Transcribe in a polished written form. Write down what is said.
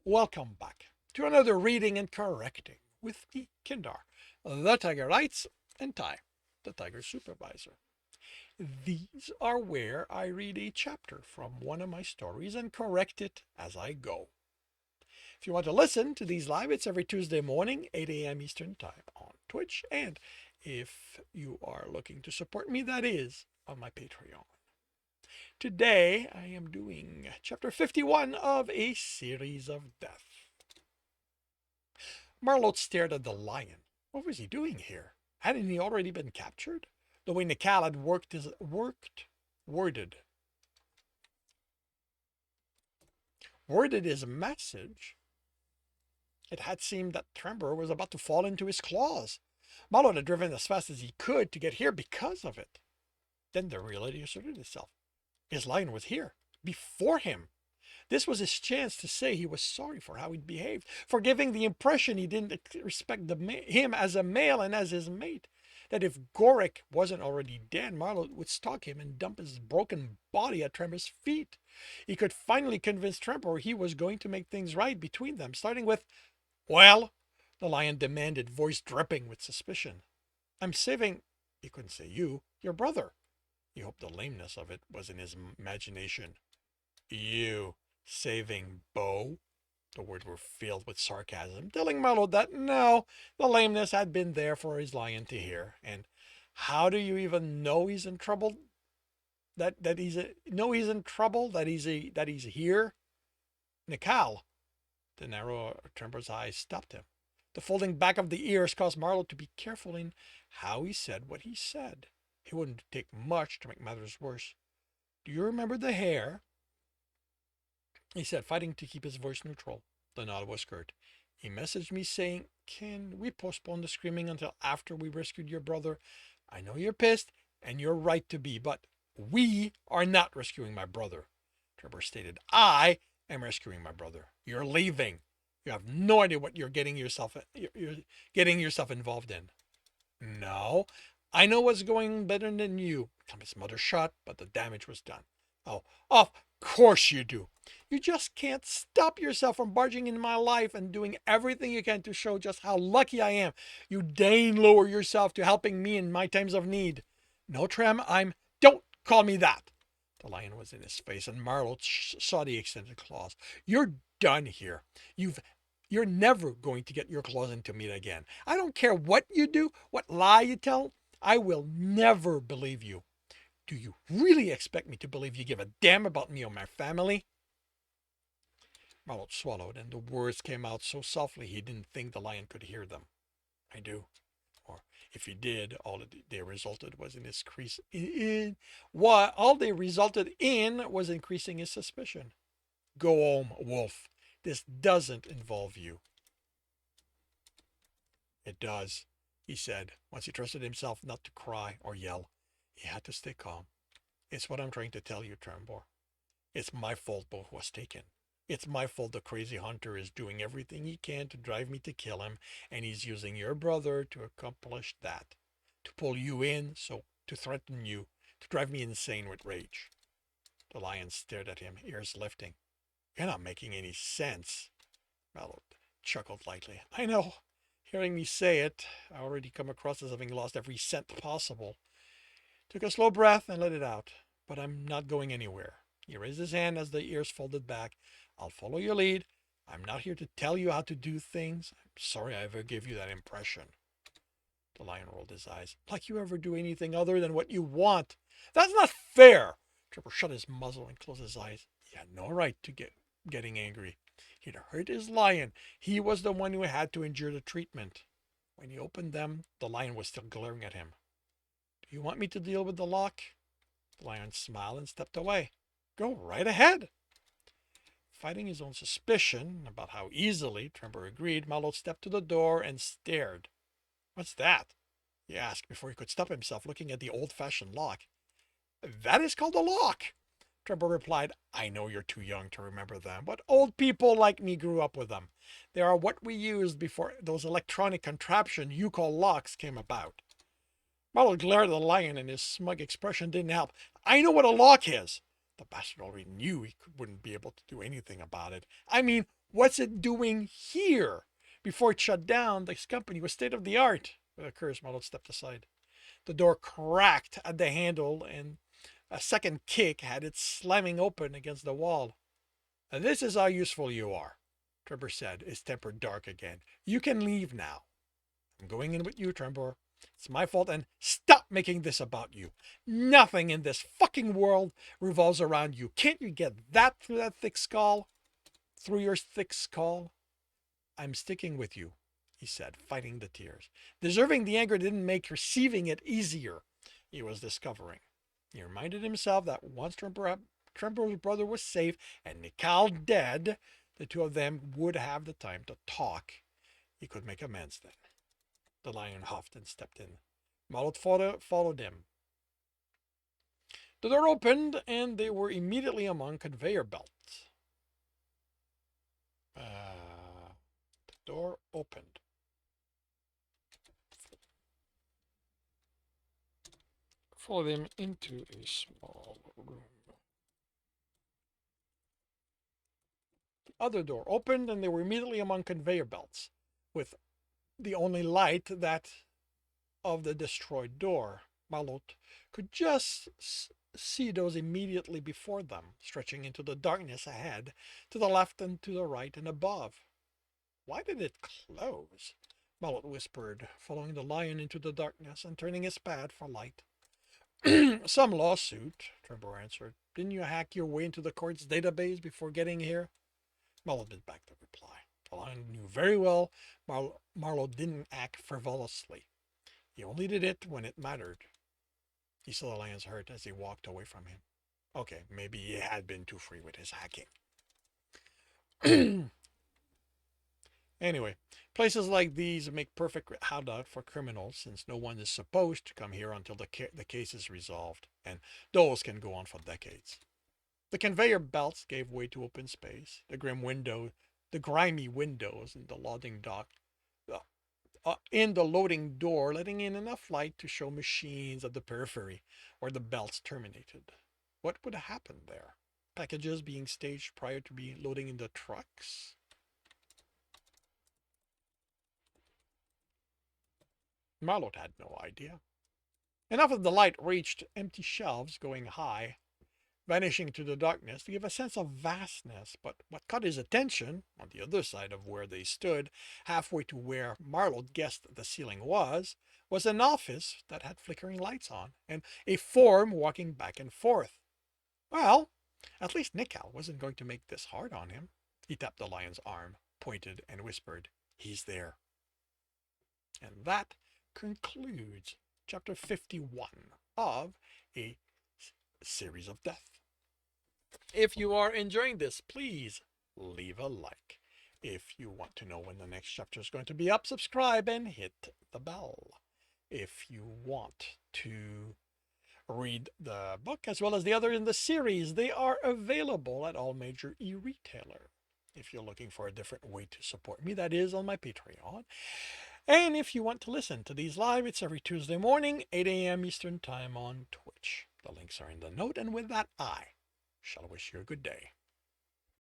Welcome back to another reading and correcting with me, Kindar, the Tiger Writes, and Ty, the Tiger Supervisor. These are where I read a chapter from one of my stories and correct it as I go. If you want to listen to these live, it's every Tuesday morning, 8 a.m. Eastern Time on Twitch. And if you are looking to support me, that is on my Patreon. Today, I am doing chapter 51 of A Series of Death. Marlot stared at the lion. What was he doing here? Hadn't he already been captured? The way Nikal had worded his message, it had seemed that Trembor was about to fall into his claws. Marlot had driven as fast as he could to get here because of it. Then the reality asserted itself. His lion was here, before him. This was his chance to say he was sorry for how he'd behaved, for giving the impression he didn't respect him as a male and as his mate. That if Gorik wasn't already dead, Marlot would stalk him and dump his broken body at Tremor's feet. He could finally convince Tremor he was going to make things right between them, starting with, "Well?" the lion demanded, voice dripping with suspicion. "I'm saving," he couldn't say your brother. He hoped the lameness of it was in his imagination. "You saving Bo?" The words were filled with sarcasm, telling Marlot that no, the lameness had been there for his lion to hear. And how do you even know he's in trouble? That he's in trouble. That he's here. Nikal. The narrow Tremor's eyes stopped him. The folding back of the ears caused Marlot to be careful in how he said what he said. It wouldn't take much to make matters worse. "Do you remember the hair?" he said, fighting to keep his voice neutral. The nod was curt. "He messaged me saying, 'Can we postpone the screaming until after we rescued your brother? I know you're pissed, and you're right to be, but we are not rescuing my brother.'" Trevor stated, "I am rescuing my brother. You're leaving. You have no idea what you're getting yourself involved in." "No, I know what's going better than you." His mother shot, but the damage was done. "Oh, of course you do. You just can't stop yourself from barging in my life and doing everything you can to show just how lucky I am. You deign lower yourself to helping me in my times of need." "No, Trem, Don't call me that." The lion was in his face, and Marlot saw the extended claws. "You're done here. You're never going to get your claws into me again. I don't care what you do, what lie you tell. I will never believe you. Do you really expect me to believe you give a damn about me or my family?" Marlot swallowed, and the words came out so softly he didn't think the lion could hear them. "I do." Or if he did, all they resulted was all they resulted in was increasing his suspicion. "Go home, Wolf. This doesn't involve you." "It does," he said, once he trusted himself not to cry or yell. He had to stay calm. "It's what I'm trying to tell you, Trembor. It's my fault Bo was taken. It's my fault the crazy hunter is doing everything he can to drive me to kill him, and he's using your brother to accomplish that. To pull you in, to threaten you, to drive me insane with rage." The lion stared at him, ears lifting. "You're not making any sense." Mallow chuckled lightly. "I know. Hearing me say it, I already come across as having lost every cent possible." Took a slow breath and let it out. "But I'm not going anywhere." He raised his hand as the ears folded back. "I'll follow your lead. I'm not here to tell you how to do things. I'm sorry I ever gave you that impression." The lion rolled his eyes. "Like you ever do anything other than what you want." "That's not fair." Trevor shut his muzzle and closed his eyes. He had no right to getting angry. He'd hurt his lion. He was the one who had to endure the treatment. When he opened them, the lion was still glaring at him. "Do you want me to deal with the lock?" The lion smiled and stepped away. "Go right ahead." Fighting his own suspicion about how easily Tremor agreed, Marlot stepped to the door and stared. "What's that?" he asked before he could stop himself, looking at the old-fashioned lock. "That is called a lock," Tremor replied. "I know you're too young to remember them, but old people like me grew up with them. They are what we used before those electronic contraptions you call locks came about." Marlot glared at the lion, and his smug expression didn't help. "I know what a lock is." The bastard already knew he wouldn't be able to do anything about it. "I mean, What's it doing here? Before it shut down, this company was state of the art. With a curse, Marlot stepped aside. The door cracked at the handle, and a second kick had it slamming open against the wall. This is how useful you are, Trembor said, his temper dark again. You can leave now. I'm going in with you, Trembor. It's my fault, and stop making this about you. Nothing in this fucking world revolves around you. Can't you get that through that thick skull? Through your thick skull? I'm sticking with you, he said, fighting the tears. Deserving the anger didn't make receiving it easier, he was discovering. He reminded himself that once Trembor's brother was safe and Nicole dead, the two of them would have the time to talk. He could make amends then. The lion huffed and stepped in. Marlot followed him. The door opened, and they were immediately among conveyor belts. The door opened. Follow them into a small room. The other door opened, and they were immediately among conveyor belts, with the only light that of the destroyed door. Marlot could just see those immediately before them, stretching into the darkness ahead, to the left and to the right and above. Why did it close? Marlot whispered, following the lion into the darkness and turning his pad for light. Some lawsuit, Trembor answered. Didn't you hack your way into the court's database before getting here? Marlot bit back the reply. The lion knew very well Marlot didn't act frivolously. He only did it when it mattered. He saw the lion's hurt as he walked away from him. Okay, maybe he had been too free with his hacking. Anyway, places like these make perfect hideout for criminals, since no one is supposed to come here until the case is resolved, and those can go on for decades. The conveyor belts gave way to open space. The grimy windows in the loading dock, in the loading door, letting in enough light to show machines at the periphery where the belts terminated. What would happen there? Packages being staged prior to be loading in the trucks? Marlot had no idea. Enough of the light reached empty shelves going high, vanishing to the darkness to give a sense of vastness, but what caught his attention, on the other side of where they stood, halfway to where Marlot guessed the ceiling was an office that had flickering lights on, and a form walking back and forth. Well, at least Nicole wasn't going to make this hard on him. He tapped the lion's arm, pointed, and whispered, "He's there." And that concludes chapter 51 of A Series of Death. If you are enjoying this, please leave a like. If you want to know when the next chapter is going to be up, subscribe and hit the bell. If you want to read the book as well as the other in the series, they are available at all major e-retailer. If you're looking for a different way to support me, that is on my Patreon. And if you want to listen to these live, it's every Tuesday morning, 8 a.m. Eastern Time on Twitch. The links are in the note, and with that, I shall wish you a good day.